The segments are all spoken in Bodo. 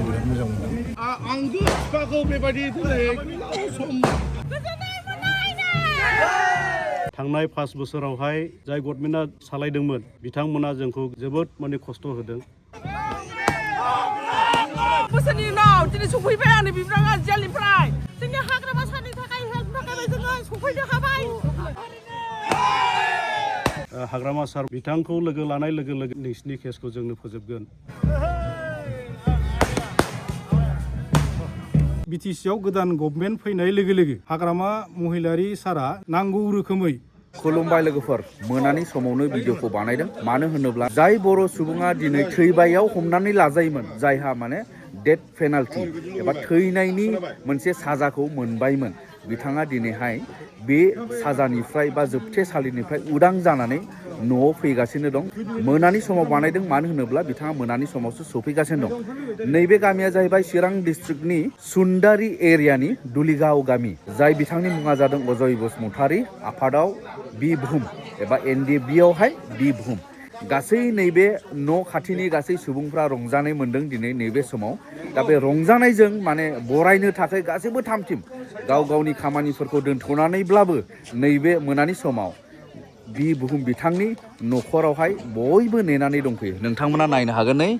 बिराद मोजां मोनदों आंबो बिफाखौ बेबायदि सम थांनाय 5 बोसोरावहाय जाय गभर्नमेन्टआ सालायदोंमोन बिथांमोना जोंखौ जोबोद माने खस्थ' होदों बोसोरनि उनाव दिनै सफैबाय आंनि बिब्राङा जेलनिफ्राय जोंनि हाग्रामा सारनि थाखाय हेल्प थाखाय जोङो सफैनो हाबाय हाग्रामा सार बिथांखौ लोगो लानाय लोगो लोगो नोंसिनि केसखौ जोंनो फोजोबगोन BTC आव गोदान गभर्नमेन्ट फैनाय लोगो लोगो हाग्रामा महिलारि सारा नांगौ रोखोमै खुलुमबाय लोगोफोर मोनानि समावनो भिडिअखौ बानायदों मानो होनोब्ला जाय बर' सुबुङा दिनै थैबायाव हमनानै लाजायोमोन जायहा माने डेथ पेनाल्टी एबा थैनायनि मोनसे साजाखौ मोनबायमोन बिथाङा दिनैहाय बे साजानिफ्राय बा जोबथेसालिनिफ्राय उदां जानानै न'आव फैगासिनो दं मोनानि समाव बानायदों मानो होनोब्ला बिथाङा मोनानि समावसो सफैगासिनो दं नैबे गामिया जाहैबाय चिरां डिस्ट्रिक्टनि सुन्दारि एरियानि दुलिगाव गामि जाय बिथांनि मुङा जादों अजय बसुमतारी आफादाव बि बुहुम एबा NDFB आवहाय बि बुहुम गासै नैबे न' खाथिनि गासै सुबुंफ्रा रंजानाय मोन्दों दिनै नैबे समाव दा बे रंजानायजों माने बरायनो थाखाय गासैबो थामथिम गाव गावनि खामानिफोरखौ दोनथ'नानैब्लाबो नैबे मोनानि समाव बि बुहुम बिथांनि न'खरावहाय बयबो नेनानै दंफैयो नोंथांमोना नायनो हागोन नै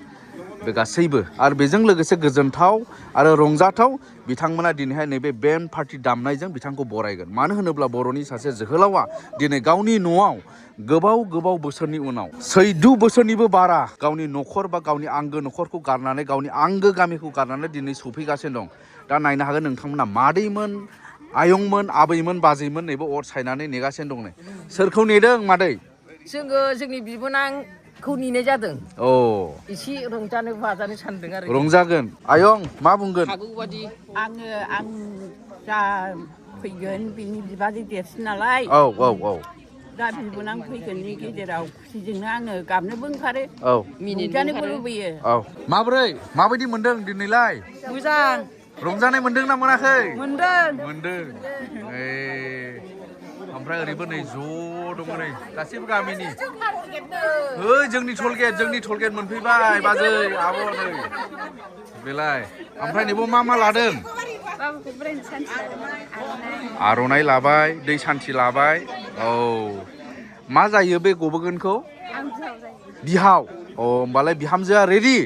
बे गासैबो आरो बेजों लोगोसे गोजोनथाव आरो रंजाथाव बिथांमोना दिनैहाय नैबे बेन्ड पार्टि दामनायजों बिथांखौ बरायगोन मानो होनोब्ला बर'नि सासे जोहोलावा दिनै गावनि न'आव गोबाव बोसोरनि उनाव 14 बोसोरनिबो बारा गावनि न'खर बा गावनि आंगो न'खरखौ गारनानै गावनि आंगो गामिखौ गारनानै दिनै सफैगासिनो दं दा नायनो हागोन नोंथांमोना मादैमोन आयंमोन आबैमोन बाजैमोन नैबे अर सायनानै नेगासिनो दं नै सोरखौ नेदों मादै जोङो जोंनि बिबोनांखौ नेनाय जादों एसे रंजानो बाजानो सानदों आरो रंजागोन आयं मा बुंगोन हागौबादि आं जा फैगोन बिनि बिबाजै देरसिन नालाय औ दा बिबोनां फैगोननि गेजेराव खुसिजोंनो आङो गाबनोबो ओंखारो मिनिनोबो रंजानोबो लुबैयो माबायदि मोनदों दिनैलाय मोजां रंजानाय मोनदों ना मोनाखै मोनदों ओमफ्राय ओरैबो नै ज' दङ नै गासैबो गामिनि जोंनि टलगेट मोनफैबाय बाजै आब' नै बेलाय ओमफ्राय नैबो मा लादों आर'नाइ लाबाय दै सान्थि लाबाय मा जायो बे गबोगोनखौ बिहाव होमबालाय बिहामजोआ रेडि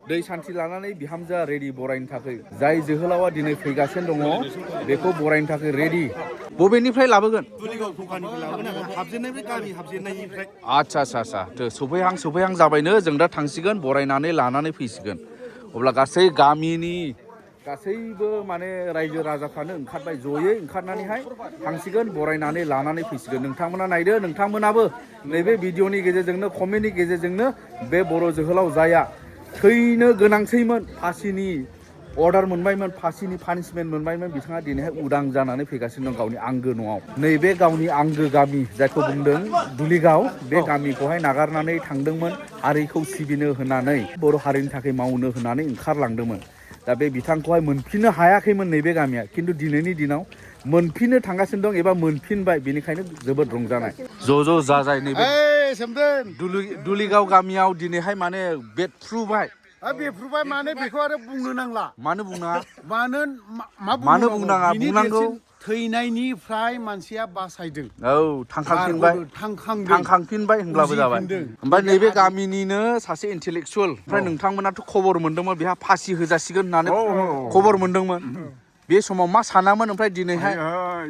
दै सान्थि लानानै बिहामजोआ रेडि बरायनो थाखाय जाय जोहोलावा दिनै फैगासिनो दङ बेखौ बरायनो थाखाय रेडि बबेनिफ्राय लाबोगोन आच्छा सफैहां जाबायनो जों दा थांसिगोन बरायनानै लानानै फैसिगोन अब्ला गासै गामिनि गासैबो माने रायजो राजाफ्रानो ओंखारबाय जयै ओंखारनानैहाय थांसिगोन बरायनानै लानानै फैसिगोन नोंथांमोना नायदो नोंथांमोनाबो नैबे भिडिअनि गेजेरजोंनो कमेन्टनि गेजेरजोंनो बे बर' जोहोलाव जाया थैनो गोनांसैमोन फासिनि अर्डार मोनबायमोन फासिनि पानिशमेन्ट मोनबायमोन बिथाङा दिनैहाय उदां जानानै फैगासिनो दं गावनि आंगो न'आव नैबे गावनि आंगो गामि जायखौ बुंदों दुलिगाव बे गामिखौहाय नागारनानै थांदोंमोन हारिखौ सिबिनो होननानै बर' हारिनि थाखाय मावनो होननानै ओंखारलांदोंमोन दा बे बिथांखौहाय मोनफिननो हायाखैमोन नैबे गामिया खिन्थु दिनैनि दिनाव मोनफिननो थांगासिनो दं एबा मोनफिनबाय बेनिखायनो जोबोद रंजानाय ज' जाजाय नैबे दुलिगाव गामियाव दिनैहाय माने बेफ्रुबाय माने बेखौ आरो बुंनो नांला मानो बुंनाङा मानो बुंनांगौ थैनायनिफ्राय मानसिया बासायदों थांखांफिनबाय होनब्लाबो जाबाय ओमफ्राय नैबे गामिनिनो सासे इन्टेलेक्सुवेल ओमफ्राय नोंथांमोनाथ' खबर मोनदोंमोन बेहा फासि होजासिगोन होननानै खबर मोनदोंमोन बे समाव मा सानामोन ओमफ्राय दिनैहाय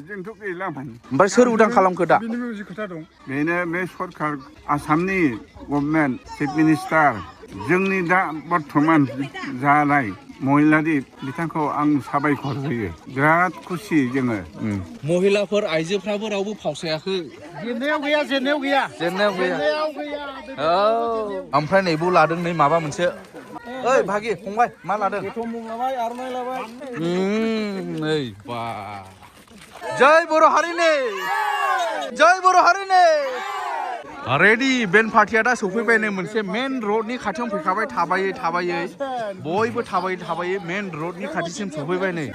जोंथ' गैलामोन ओमफ्राय सोर उदां खालामखो दा बेनो मोनसे खोथा दं बेनो बे सरखार आसामनि गभर्नमेन्ट चिफ मिनिस्टार जोंनि दा बर्थमान जानाय महिलारि बिथांखौ आं साबायखर होयो बिराद खुसि जोङो महिलाफोर आइजोफ्राबो रावबो फावसायाखै जेननायाव गैया ओमफ्राय नैबो लादों नै माबा मोनसे ओइ भागि फंबाय मा लादों आर'नाइ लाबाय नै बा जय बर' हारिनि रेडि बेन्ड पार्टिया दा सफैबाय नै मोनसे मेन रडनि खाथियावनो फैखाबाय थाबायै बयबो थाबायै मेन रडनि खाथिसिम सफैबाय नै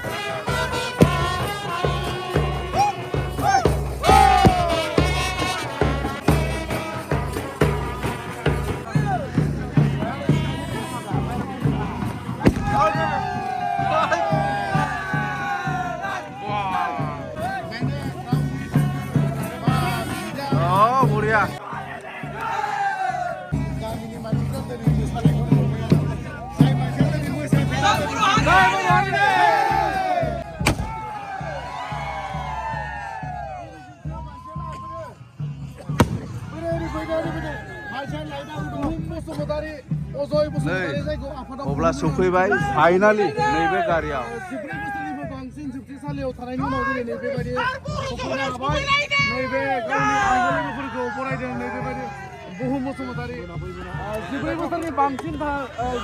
अब्ला सफैबाय फाइनालि नैबे गारियाव बांसिन जोबथेसालियाव थानायनि उनाव दिनै नैबेबायदि सफैनो हाबाय नैबे गावनि आंगो लोगोफोरखौ बरायदों नैबेबायदि बुहुम बसुमतारी 14 बोसोरनि बांसिन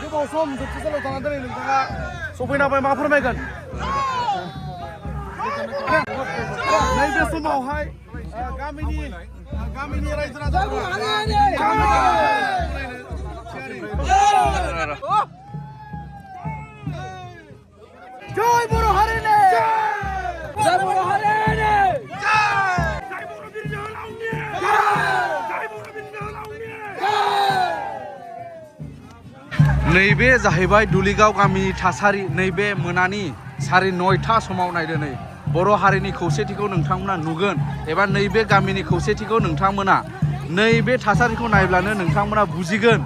गोबाव सम जोबथेसालियाव थानानै दिनै नोंथाङा सफैनो हाबाय मा फोरमायगोन नैबे समावहाय गामिनि रायजो राजाफोरा जय बर' हारिनि जय बर' हारिनि जय बर' बिर जोहोलावनि जय बर' बिर जोहोलावनि नैबे जाहैबाय दुलिगाव गामिनि थासारि नैबे मोनानि 9:30 समाव नायदो नै बर' हारिनि खौसेथिखौ नोंथांमोना नुगोन एबा नैबे गामिनि खौसेथिखौ नोंथांमोना नैबे थासारिखौ नायब्लानो नोंथांमोना बुजिगोन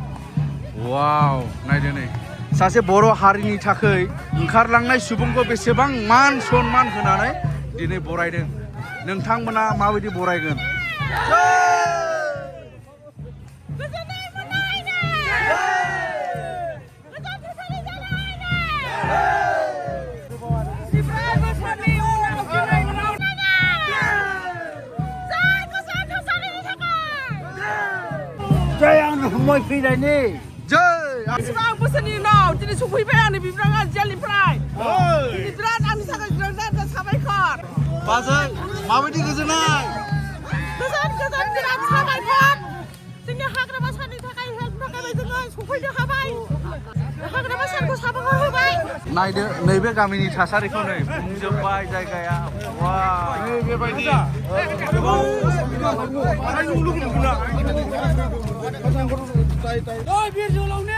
वाव नायदो नै सासे बर' हारिनि थाखाय ओंखारलांनाय सुबुंखौ बेसेबां मान सन्मान होनानै दिनै बरायदों नोंथांमोना माबायदि बरायगोन जय आंनो हमय फैनायनि बेसेबां बोसोरनि उनाव दिनै सफैबाय आंनि बिब्राङा जेलनिफ्राय दिनै बिराद आंनि थाखाय बिराद साबायखर बाजै माबायदि गोजोननाय गोजोन बिराद साबायखर जोंनि हाग्रामा सारनि थाखाय हेल्प थाखाय जोङो सफैनो हाबाय हाग्रामा सारखौ साबायखर होबाय नायदो नैबे गामिनि थासारिखौ नै बुंजोबबाय जायगाया वा बेबायदि जय बिर जोहोलावनि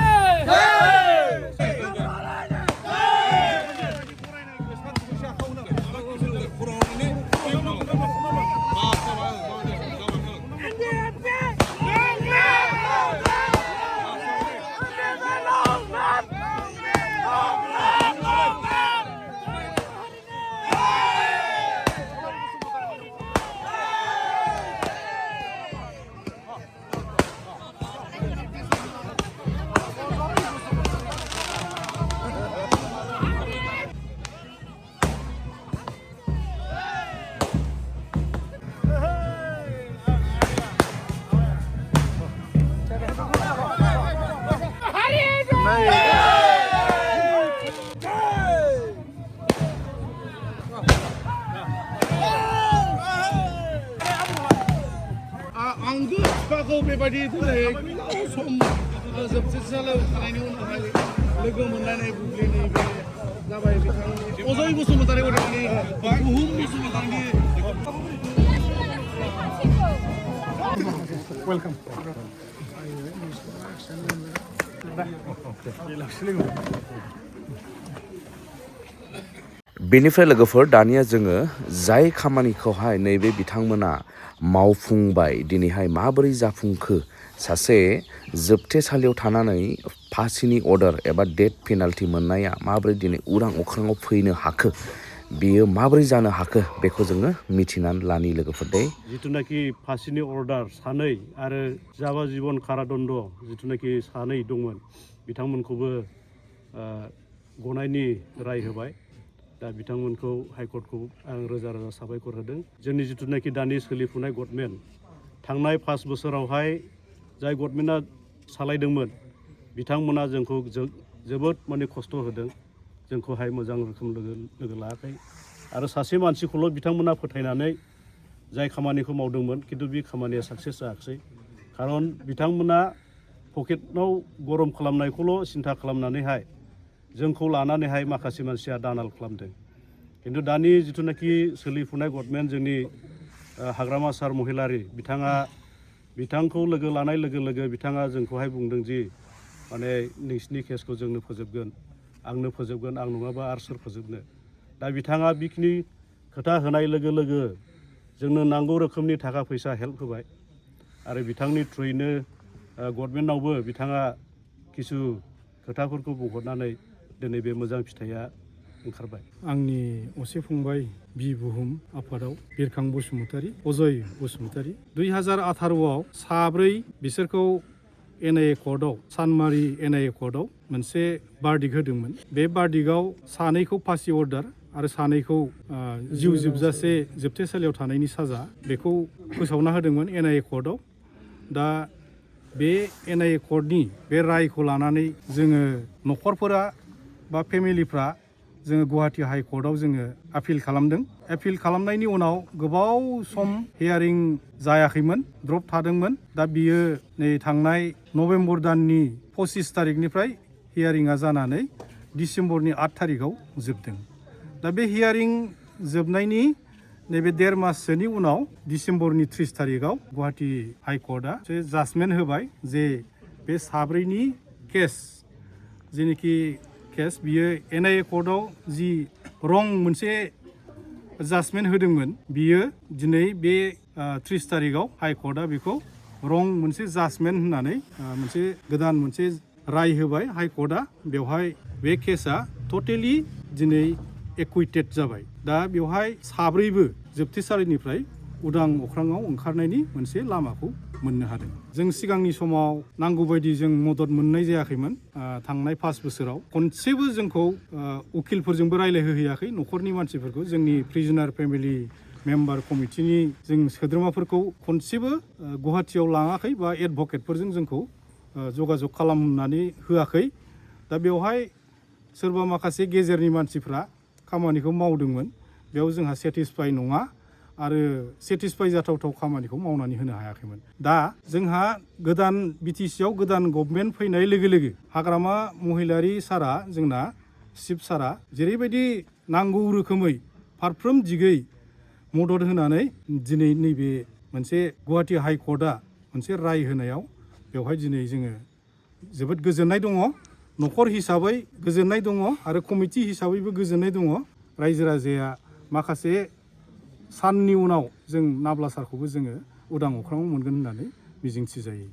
आंगो बिफाखौ बेबायदि दिनै सम जोबथेसालियाव थानायनि उनावहाय लोगो मोनलायनाय बुब्लिनि बे जाबाय बिथांनि अजय बसुमतारी गथ'नि बुहुम बसुमतारीनि वेलकाम बेनिफ्राय लोगोफोर दानिया जोङो जाय खामानिखौहाय नैबे बिथांमोना मावफुंबाय दिनैहाय माबोरै जाफुंखो सासे जोबथेसालियाव थानानै फासिनि अर्डार एबा डेथ पेनाल्टि मोननाया माबोरै दिनै उरां अख्राङाव फैनो हाखो बेयो माबोरै जानो हाखो बेखौ जोङो मिथिनानै लानि लोगोफोर दे जिथुनाखि फासिनि अर्डार सानै आरो जाबाजिबन कारादण्ड जिथुनाखि सानै दंमोन बिथांमोनखौबो गनायनि राय होबाय दा बिथांमोनखौ हाइकर्टखौ आं रोजा रोजा साबायखर होदों जोंनि जिथुनाखि दानि सोलिफुनाय गभर्नमेन्ट थांनाय 5 बोसोरावहाय जाय गभर्नमेन्टआ सालायदोंमोन बिथांमोना जोंखौ जोबोद माने खस्थ' होदों जोंखौहाय मोजां रोखोम लोगो लायाखै आरो सासे मानसिखौल' बिथांमोना फोथायनानै जाय खामानिखौ मावदोंमोन खिन्थु बे खामानिया साक्सेस जायाखिसै खारन बिथांमोना पकेटआव गरम खालामनायखौल' सिन्था खालामनानैहाय जोंखौ लानानैहाय माखासे मानसिया दानाल खालामदों खिन्थु दानि जिथुनाखि सोलिफुनाय गभर्नमेन्ट जोंनि हाग्रामा सार महिलारि बिथांखौ लोगो लानाय लोगो लोगो बिथाङा जोंखौहाय बुंदों जि माने नोंसिनि केसखौ जोंनो फोजोबगोन आंनो फोजोबगोन आं नङाबा आरो सोर फोजोबनो दा बिथाङा बेखिनि खोथा होनाय लोगो लोगो जोंनो नांगौ रोखोमनि थाखा फैसा हेल्प होबाय आरो बिथांनि थ्रुयैनो गभर्नमेन्टआवबो बिथाङा किसु खोथाफोरखौ बुंहरनानै दिनै बे मोजां फिथाइया ओंखारबाय आंनि असे फंबाय बि बुहुम आफादाव बिरखां बसुमतारी अजय बसुमतारी 2018 आव साब्रै बिसोरखौ NIA कर्टआव सानमारि NIA कर्टआव मोनसे बार्डिक होदोंमोन। बे बार्डिकआव सानैखौ फासि अर्डार आरो सानैखौ जिउ जोबजासे जोबथेसालियाव थानायनि साजा बेखौ फोसावना होदोंमोन NIA कर्टआव। दा बे NIA कर्टनि बे रायखौ लानानै जोङो न'खरफोरा बा फेमिलिफ्रा जोङो गुवाहाटी हाइ कर्टआव जोङो आपिल खालामदों। आपिल खालामनायनि उनाव गोबाव सम हियारिं जायाखैमोन, द्रप थादोंमोन। दा बियो नै थांनाय नभेम्बर दाननि 25 तारिखनिफ्राय हियारिंआ जानानै डिसेम्बरनि 8 तारिखआव जोबदों। दा बे हियारिं जोबनायनि नैबे 1.5 माससोनि उनाव डिसेम्बरनि 30 तारिखआव गुवाहाटी हाइ कर्टआ जे जाजमेन्ट होबाय जे बे साब्रैनि केस जेनेखि केस बियो NIA कर्टआव जि रं मोनसे जाजमेन्ट होदोंमोन बियो दिनै बे 30 तारिखआव हाइ कर्टआ बेखौ रं मोनसे जाजमेन्ट होननानै मोनसे गोदान मोनसे राय होबाय हाइ कर्टआ। बेवहाय बे केसआ टटेलि दिनै एक्विटेड जाबाय। दा बेवहाय साब्रैबो जोबथेसालिनिफ्राय उदां अख्राङाव ओंखारनायनि मोनसे लामाखौ मोननो हादों। जों सिगांनि समाव नांगौबायदि जों मदद मोननाय जायाखैमोन। थांनाय 5 बोसोराव खनसेबो जोंखौ उकिलफोरजोंबो रायलायहोहैयाखै। न'खरनि मानसिफोरखौ जोंनि प्रिजनार फेमिलि मेम्बार कमिटिनि जों सोद्रोमाफोरखौ खनसेबो गुवाहाटीयाव लाङाखै बा एडभकेटफोरजों जोंखौ जगाजग खालामनानै होआखै। दा बेवहाय सोरबा माखासे गेजेरनि मानसिफ्रा खामानिखौ मावदोंमोन, बेयाव जोंहा सेटिसफाइ नङा आरो सेटिसफाइ जाथावथाव खामानिखौ मावनानै होनो हायाखैमोन। दा जोंहा गोदान BTC आव गोदान गभर्नमेन्ट फैनाय लोगो लोगो हाग्रामा महिलारि सारा जोंना चिफ सारा जेरैबायदि नांगौ रोखोमै फारफ्रोम दिगै मदद होनानै दिनै नैबे मोनसे गुवाहाटी हाइ कर्टआ मोनसे राय होनायाव बेवहाय दिनै जोङो जोबोद गोजोननाय दङ। न'खर हिसाबै गोजोननाय दङ आरो कमिटि हिसाबैबो गोजोननाय दङ। रायजो राजाया माखासे साननि उनाव जों नाब्ला सारखौबो जोङो उदां अख्राङाव मोनगोन होननानै मिजिंथिजायो।